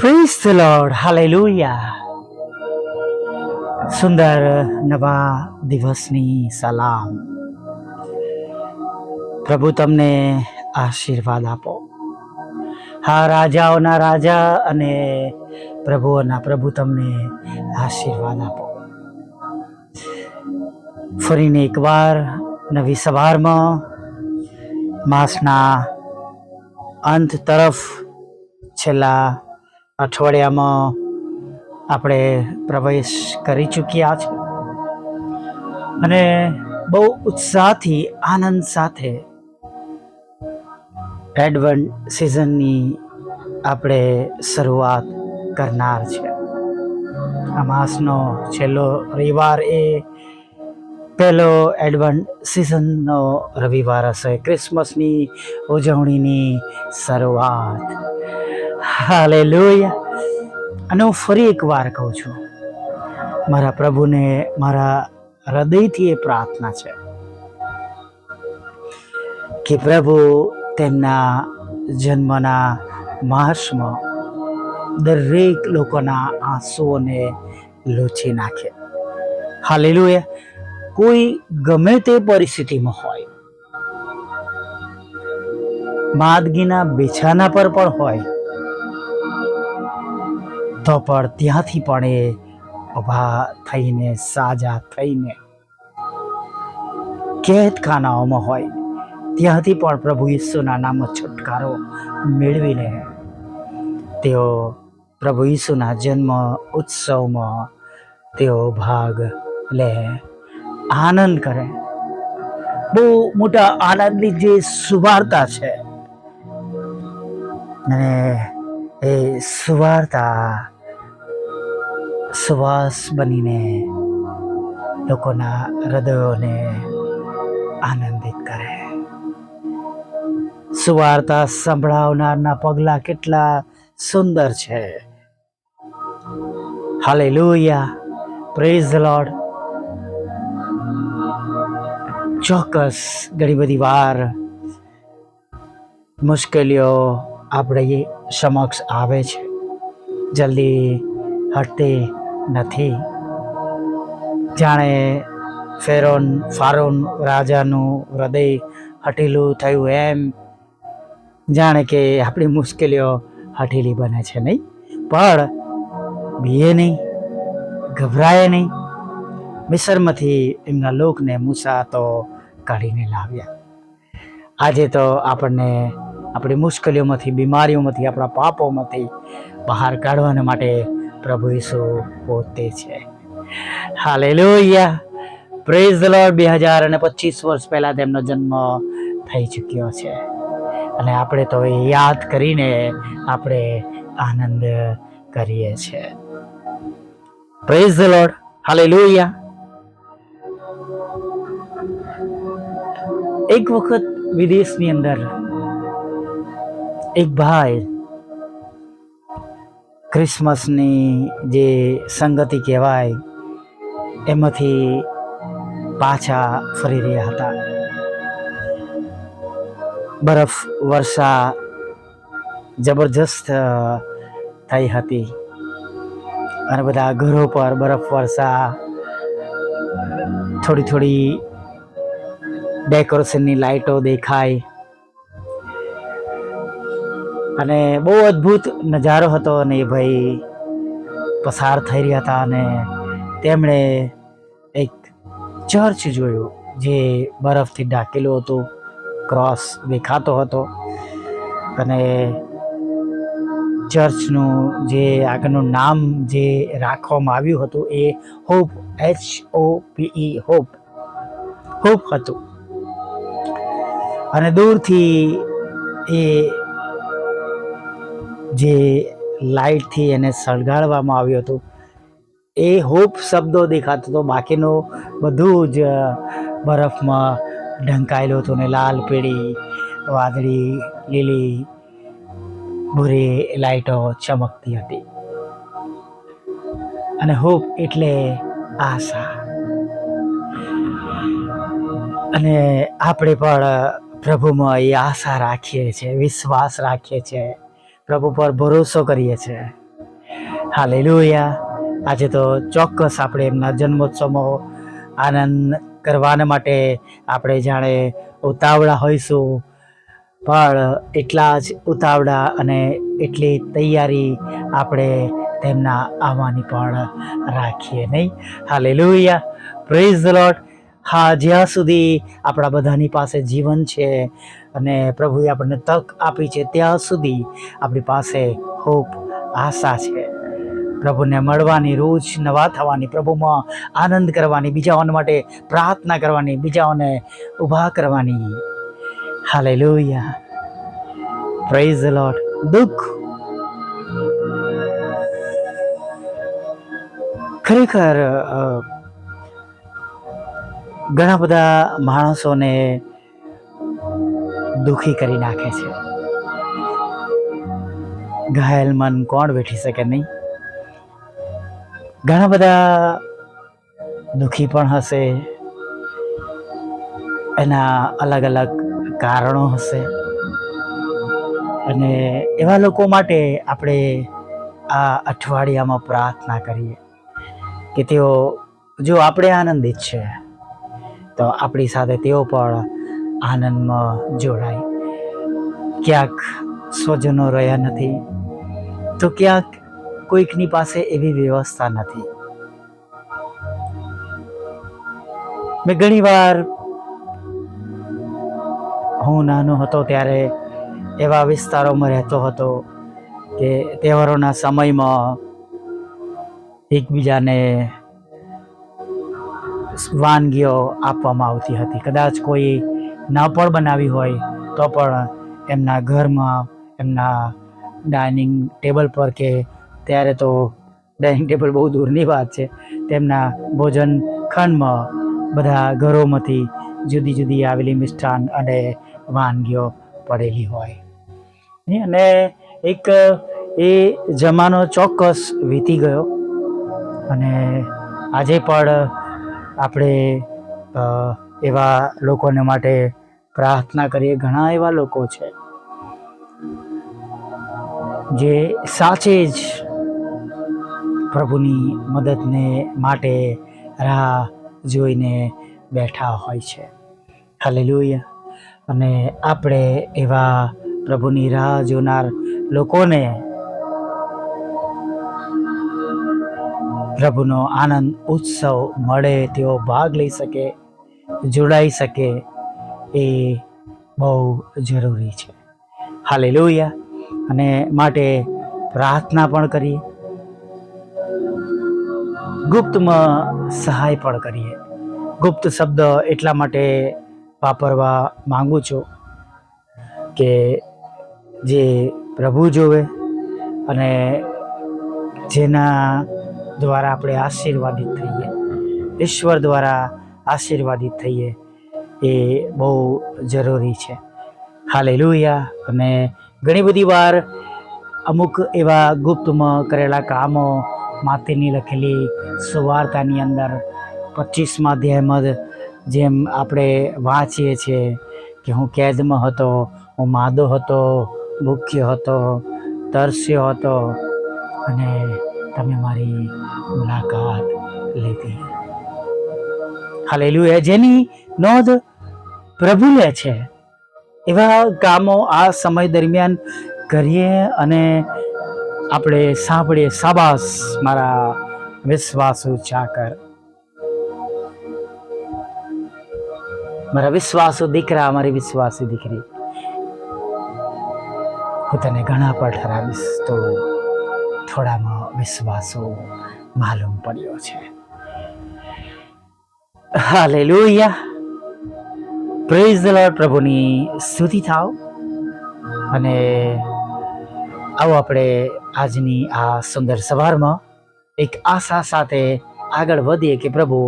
Praise the Lord, hallelujah. સુંદર નવા દિવસની સલામ. પ્રભુ તમને આશીર્વાદ આપો. હા, રાજાઓના રાજા અને પ્રભુઓના પ્રભુ તમને આશીર્વાદ આપો. ફરીને એકવાર નવી સવારમાં માસના અંત તરફ છેલ્લા અઠવાડિયામાં આપણે પ્રવેશ કરી ચૂક્યા છે અને બહુ ઉત્સાહથી આનંદ સાથે એડવન્ટ સિઝનની આપણે શરૂઆત કરનાર છે. આ માસનો છેલ્લો રવિવાર એ પહેલો એડવન્ટ સિઝનનો રવિવાર હશે. ક્રિસમસની ઉજવણીની શરૂઆત. હાલેલુયા. અને હું ફરી એકવાર કહું છું, મારા પ્રભુને મારા હૃદયથી એ પ્રાર્થના છે કે પ્રભુ તેમના જન્મના માસમાં દરેક લોકોના આંસુઓને લૂછી નાખે. હાલેલુયા. કોઈ ગમે તે પરિસ્થિતિમાં હોય, માંદગીના બિછાના પર પણ હોય, તો પણ ત્યાંથી પણ એ ઊભા થઈને, સાજા થઈને, કેદખાનાઓમાં હોય ત્યાંથી પણ પ્રભુ ઈસુના નામમાં છુટકારો મેળવીને તેઓ પ્રભુ ઈસુના જન્મ ઉત્સવમાં તેઓ ભાગ લે, આનંદ કરે. બહુ મોટા આનંદની જે સુવાર્તા છે અને એ સુવાર્તા સુવાસ બનીને લોકોના હૃદયોને આનંદિત કરે. સુવાર્તા સંભળાવનારના પગલાં કેટલા સુંદર છે. હાલેલુયા. Praise the lord. ચોક્કસ ઘણી બધી વાર મુશ્કેલીઓ આપણે સમક્ષ આવે છે, જલ્દી હટતી નથી. જાણે ફારોન રાજાનું હૃદય હઠીલું થયું એમ, જાણે કે આપણી મુશ્કેલીઓ હઠીલી બને છે. નહીં, પણ બીએ નહીં, ગભરાય નહીં. મિસરમાંથી એમના લોકને મૂસા તો કાઢીને લાવ્યા. આજે તો આપણને આપણી મુશ્કેલીઓમાંથી, બીમારીઓમાંથી, આપણા પાપોમાંથી બહાર કાઢવાના માટે પ્રભુ ઈસુ પોતે છે. હાલેલુયા. Praise the lord. 2025 વર્ષ પહેલા તેમનો જન્મ થઈ ચૂક્યો છે અને આપણે તો એ યાદ કરીને આપણે આનંદ કરીએ છીએ. Praise the Lord. હાલેલુયા. એક વખત વિદેશની અંદર એક ભાઈ ક્રિસમસની જે સંગતિ કહેવાય એમાંથી પાછા ફરી રહ્યા હતા. બરફ વર્ષા જબરજસ્ત થઈ હતી અને બધા ઘરો પર બરફ વર્ષા, થોડી થોડી ડેકોરેશનની લાઇટો દેખાય અને બહુ અદ્ભુત નજારો હતો. અને એ ભાઈ પસાર થઈ રહ્યા હતા અને તેમણે એક ચર્ચ જોયું જે બરફથી ઢાંકેલું હતું, ક્રોસ દેખાતો હતો અને ચર્ચનું જે આગળનું નામ જે રાખવામાં આવ્યું હતું એ હોપ, HOPE, હોપ હતું. અને દૂરથી એ જે લાઇટથી એને સળગાડવામાં આવ્યું હતું એ હોપ શબ્દો દેખાતો હતો. બાકીનું બધું જ બરફમાં ઢંકાયેલું હતું ને લાલ, પીળી, વાદળી, લીલી, ભૂરી લાઇટો ચમકતી હતી. અને હોપ એટલે આશા. અને આપણે પણ પ્રભુમાં એ આશા રાખીએ છીએ, વિશ્વાસ રાખીએ છીએ. પ્રભુ પર ભરોસો કરીએ છીએ. હાલેલુયા. આજે તો ચોક્કસ આપણે એમના જન્મોત્સવમાં આનંદ કરવાના માટે આપણે જાણે ઉતાવળા હોઈશું, પણ એટલા જ ઉતાવળા અને એટલી તૈયારી આપણે તેમના આવવાની પણ રાખીએ નહીં. હાલેલુયા. Praise the lord. હા, જ્યાં સુધી આપણા બધાની પાસે જીવન છે અને પ્રભુએ આપણને તક આપી છે ત્યાં સુધી આપણી પાસે હોપ, આશા છે. પ્રભુને મળવાની, રોજ નવા થવાની, પ્રભુમાં આનંદ કરવાની, બીજાઓને માટે પ્રાર્થના કરવાની, બીજાઓને ઊભા કરવાની. હાલેલુયા. Praise the lord. દુઃખ ખરેખર ઘણા બધા માણસોને દુઃખી કરી નાખે છે. ઘાયલ મન કોણ બેઠી શકે નહીં? ઘણા બધા દુઃખી પણ હશે, એના અલગ અલગ કારણો હશે, અને એવા લોકો માટે આપણે આ અઠવાડિયામાં પ્રાર્થના કરીએ કે તેઓ, જો આપણે આનંદિત છે તો આપણી સાથે તેઓ પણ આનંદમાં જોડાય. ક્યાંક સ્વજનો રહ્યા નથી તો ક્યાંક કોઈકની પાસે એવી વ્યવસ્થા નથી. મેં ઘણી વાર, હું નાનો હતો ત્યારે એવા વિસ્તારોમાં રહેતો હતો કે તહેવારોના સમયમાં એકબીજાને વાનગીઓ આપવામાં આવતી હતી. કદાચ કોઈ ન પણ બનાવી હોય તો પણ એમના ઘરમાં, એમના ડાઇનિંગ ટેબલ પર, કે ત્યારે તો ડાઇનિંગ ટેબલ બહુ દૂરની વાત છે, તેમના ભોજન ખંડમાં બધા ઘરોમાંથી જુદી જુદી આવેલી મિષ્ટાન અને વાનગીઓ પડેલી હોય. અને એક એ જમાનો ચોક્કસ વીતી ગયો, અને આજે પણ આપણે એવા લોકોને માટે પ્રાર્થના કરીએ. ઘણા એવા લોકો છે જે સાચે જ પ્રભુની મદદને માટે રાહ જોઈને બેઠા હોય છે. હાલેલુયા. અને આપણે એવા પ્રભુની રાહ જોનાર લોકોને પ્રભુનો આનંદ ઉત્સવ મળે, તેઓ ભાગ લઈ શકે, જોડાઈ શકે, એ બહુ જરૂરી છે. હાલેલુયા. અને માટે પ્રાર્થના પણ કરીએ, ગુપ્તમાં સહાય પણ કરીએ. ગુપ્ત શબ્દ એટલા માટે વાપરવા માંગુ છું કે જે પ્રભુ જોવે અને જેના દ્વારા આપણે આશીર્વાદિત થઈએ, ઈશ્વર દ્વારા આશીર્વાદિત થઈએ, એ બહુ જરૂરી છે. હાલેલુયા. અને ઘણી બધી વાર અમુક એવા ગુપ્તમાં કરેલા કામો માથેની લખેલી સુવાર્તાની અંદર 25મા અધ્યાયમાં જેમ આપણે વાંચીએ છીએ કે હું કેદમાં હતો, હું માદો હતો, ભૂખ્યો હતો, તરસ્યો હતો, અને તમે મારી મુલાકાત લીધી. હાલેલુયા. જેની નોંધ પ્રભુ લે છે. એવા કામો આ સમય દરમિયાન કરીએ અને આપણે સાંભળીએ, શાબાશ મારા વિશ્વાસુ ચાકર, મારા વિશ્વાસુ દીકરા, મારી વિશ્વાસી દીકરી, હું તને ઘણા પર ઠરાવીશ તો થોડામાં વિશ્વાસો માલુમ પડ્યો છે. હાલેલુયા. Praise the lord. પ્રભુની સ્તુતિ થાવ. અને આવો આપણે આજની આ સુંદર સવારમાં એક આશા સાથે આગળ વધીએ કે પ્રભુ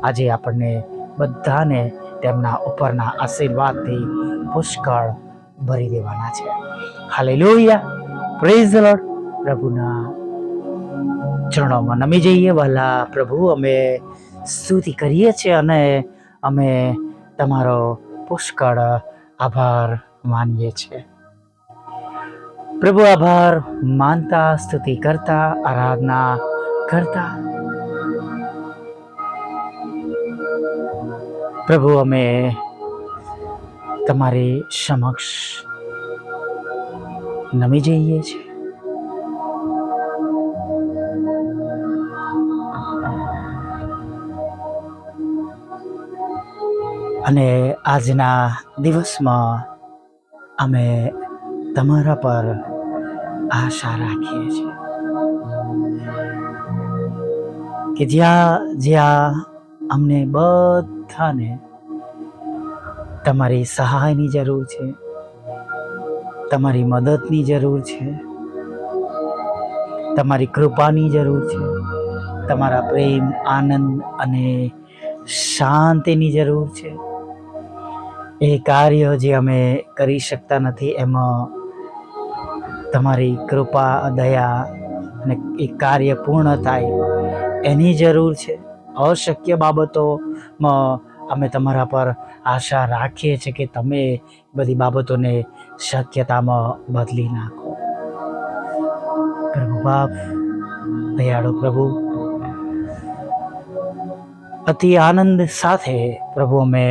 આજે આપણને બધાને તેમના ઉપરના આશીર્વાદથી પુષ્કળ ભરી દેવાના છે. હાલેલુયા. Praise the lord. પ્રભુના ચરણોમાં નમી જઈએ. વહાલા પ્રભુ, અમે સ્તુતિ કરીએ છીએ અને અમે તમારો પુષ્કળ આભાર માનીએ છીએ. પ્રભુ આભાર માનતા, સ્તુતિ કરતા, આરાધના કરતા પ્રભુ અમે તમારી સમક્ષ નમી જઈએ છીએ. અને આજના દિવસમાં અમે તમારા પર આશા રાખીએ છીએ કે જ્યાં અમને બધાને તમારી સહાયની જરૂર છે, તમારી મદદની જરૂર છે, તમારી કૃપાની જરૂર છે, તમારા પ્રેમ, આનંદ અને શાંતિની જરૂર છે. એ કાર્ય જે અમે કરી શકતા નથી એમાં તમારી કૃપા, દયા અને એ કાર્ય પૂર્ણ થાય એની જરૂર છે. અશક્ય બાબતોમાં અમે તમારા પર આશા રાખીએ છીએ કે તમે બધી બાબતોને શક્યતામાં બદલી નાખો. પ્રભુ બાપ, દયાળુ પ્રભુ, અતિ આનંદ સાથે પ્રભુ અમે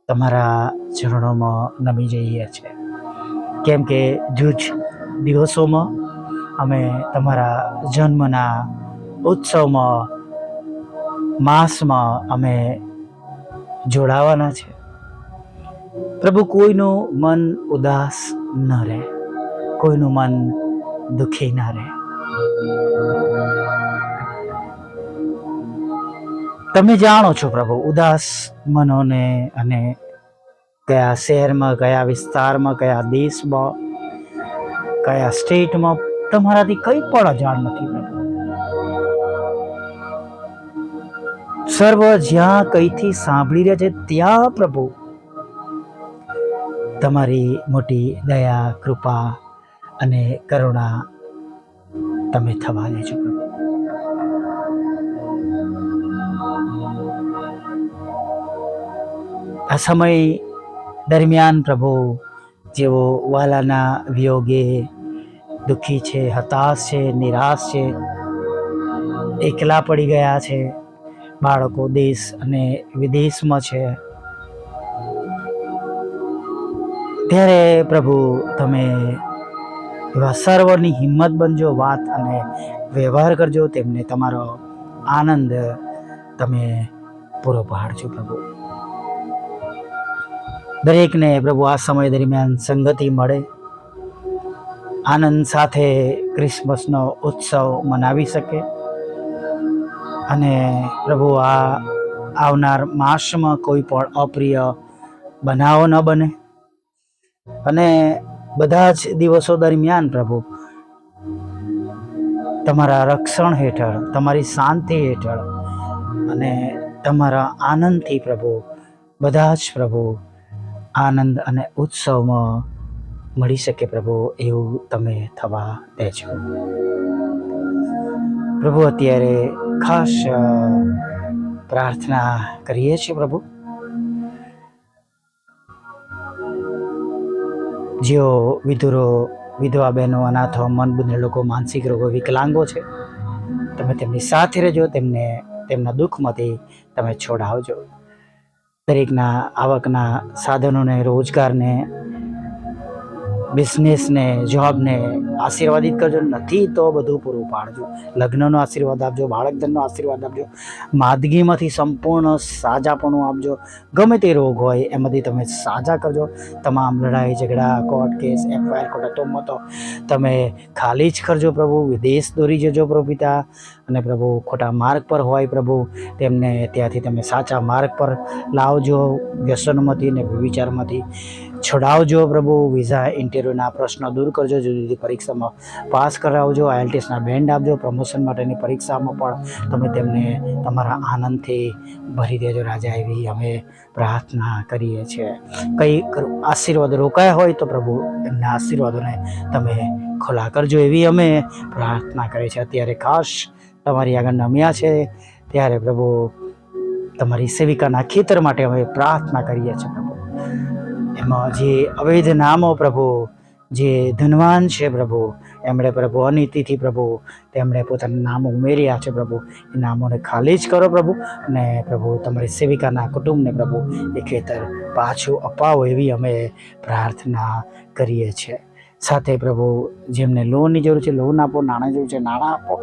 તમારા ચરણોમાં નમી જઈએ છીએ, કેમ કે જૂજ દિવસોમાં અમે તમારા જન્મના ઉત્સવમાં, માસમાં અમે જોડાવાના છે. પ્રભુ, કોઈનું મન ઉદાસ ન રહે, કોઈનું મન દુઃખી ન રહે. તમે જાણો છો પ્રભુ ઉદાસ મનોને, અને કયા શહેરમાં, કયા વિસ્તારમાં, કયા દેશમાં, કયા સ્ટેટમાં તમારાથી કંઈ પણ અજાણ નથી પ્રભુ. સર્વ જ્યાં કઈથી સાંભળી રહ્યા છે ત્યાં પ્રભુ તમારી મોટી દયા, કૃપા અને કરુણા તમે થવા દેજો પ્રભુ. આ સમય દરમિયાન પ્રભુ, જેઓ વાલાના વિયોગે દુઃખી છે, હતાશ છે, નિરાશ છે, એકલા પડી ગયા છે, બાળકો દેશ અને વિદેશમાં છે, ત્યારે પ્રભુ તમે એવા સર્વની હિંમત બનજો, વાત અને વ્યવહાર કરજો, તેમને તમારો આનંદ તમે પૂરો પાડજો પ્રભુ. દરેકને પ્રભુ આ સમય દરમિયાન સંગતિ મળે, આનંદ સાથે ક્રિસમસનો ઉત્સવ મનાવી શકે, અને પ્રભુ આ આવનાર માસમાં કોઈ પણ અપ્રિય બનાવો ન બને, અને બધા જ દિવસો દરમિયાન પ્રભુ તમારા રક્ષણ હેઠળ, તમારી શાંતિ હેઠળ અને તમારા આનંદથી પ્રભુ બધા જ પ્રભુ આનંદ અને ઉત્સવમાં મળી શકે પ્રભુ, એવું તમે થવા દેજો પ્રભુ. અત્યારે ખાસ પ્રાર્થના કરીએ છીએ પ્રભુ, જેઓ વિધુરો, વિધવા બહેનો, અનાથો, મનબુદ્ધ લોકો, માનસિક રોગો, વિકલાંગો છે, તમે તેમની સાથે રહેજો, તેમને તેમના દુઃખમાંથી તમે છોડાવજો. દરેકના આવકના સાધનોને, રોજગારને, બિઝનેસને, જોબને આશીર્વાદિત કરજો. નથી તો બધું પૂરું પાડજો. લગ્નનો આશીર્વાદ આપજો, બાળકધનનો આશીર્વાદ આપજો, માદગીમાંથી સંપૂર્ણ સાજાપણું આપજો. ગમે તે રોગ હોય એમાંથી તમે સાજા કરજો. તમામ લડાઈ ઝઘડા, કોર્ટ કેસ, એફઆઈઆર, ખોટા તોમતો તમે ખાલી જ કરજો પ્રભુ. વિદેશ દોરી જજો પ્રભુ પિતા, અને પ્રભુ ખોટા માર્ગ પર હોય પ્રભુ, તેમને ત્યાંથી તમે સાચા માર્ગ પર લાવજો. વ્યસનોમાંથી ને વિચારમાંથી છોડાવજો પ્રભુ. વિઝા ઇન્ટરવ્યૂના પ્રશ્નો દૂર કરજો. જુદી જુદી પરીક્ષામાં પાસ કરાવજો. આઈએલટીએસના બેન્ડ આપજો. પ્રમોશન માટેની પરીક્ષામાં પણ તમે તેમને તમારા આનંદથી ભરી દેજો રાજા, એવી અમે પ્રાર્થના કરીએ છીએ. કંઈ આશીર્વાદ રોકાયા હોય તો પ્રભુ એમના આશીર્વાદોને તમે ખુલ્લા કરજો, એવી અમે પ્રાર્થના કરીએ છીએ. અત્યારે ખાસ તમારી આગળ નમ્યા છે ત્યારે પ્રભુ તમારી સેવિકાના ખેતર માટે અમે પ્રાર્થના કરીએ છીએ પ્રભુ. એમાં જે અવૈધ નામો પ્રભુ જે ધનવાન છે પ્રભુ, એમણે પ્રભુ અનીતિથી પ્રભુ તેમણે પોતાના નામ ઉમેર્યા છે પ્રભુ, એ નામોને ખાલી જ કરો પ્રભુ. અને પ્રભુ તમારી સેવિકાના કુટુંબને પ્રભુ એ ખેતર પાછું અપાવો એવી અમે પ્રાર્થના કરીએ છીએ. સાથે પ્રભુ જેમને લોનની જરૂર છે લોન આપો, નાણાં જરૂર છે નાણાં આપો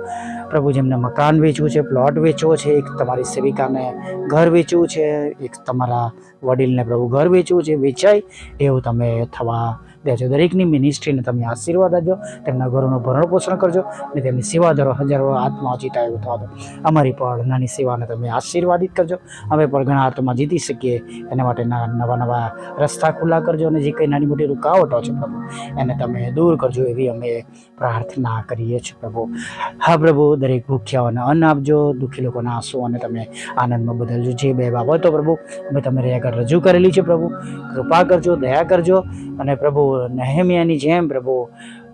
પ્રભુ. જેમને મકાન વેચવું છે, પ્લોટ વેચવો છે, એક તમારી સેવિકાને ઘર વેચવું છે, એક તમારા વડીલને પ્રભુ ઘર વેચવું છે, વેચાય એવું તમે થવા દેજો. દરેકની મિનિસ્ટ્રીને તમે આશીર્વાદ આપજો, તેમના ઘરોનું ભરણ પોષણ કરજો અને તેમની સેવા ધરો હજારો આત્માઓ જીતા એવું થવા દો. અમારી પણ નાની સેવાને તમે આશીર્વાદિત કરજો, અમે પણ ઘણા આત્મા જીતી શકીએ એના માટે નવા નવા રસ્તા ખુલ્લા કરજો. અને જે કંઈ નાની મોટી રૂકાવટો છે પ્રભુ એને તમે દૂર કરજો એવી અમે પ્રાર્થના કરીએ છીએ પ્રભુ. હા પ્રભુ, દરેક ભૂખ્યાઓને અન્ન આપજો, દુઃખી લોકોના આંસુઓને તમે આનંદમાં બદલજો. જે બે બાબતો પ્રભુ અમે તમારી આગળ રજૂ કરેલી છે પ્રભુ, કૃપા કરજો, દયા કરજો. અને પ્રભુ નેહેમિયાની જેમ પ્રભુ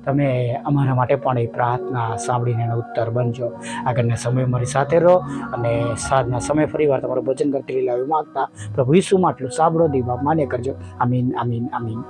તમે અમારા માટે પણ એ પ્રાર્થના સાંભળીને એનો ઉત્તર બનજો. આગળના સમય મારી સાથે રહો અને સાંજના સમય ફરીવાર તમારું વચન કરતી લાવી માગતા પ્રભુ ઈસુમાં આટલું સાંભળો, દીવા માન્ય કરજો. આમીન, આમીન, આમીન.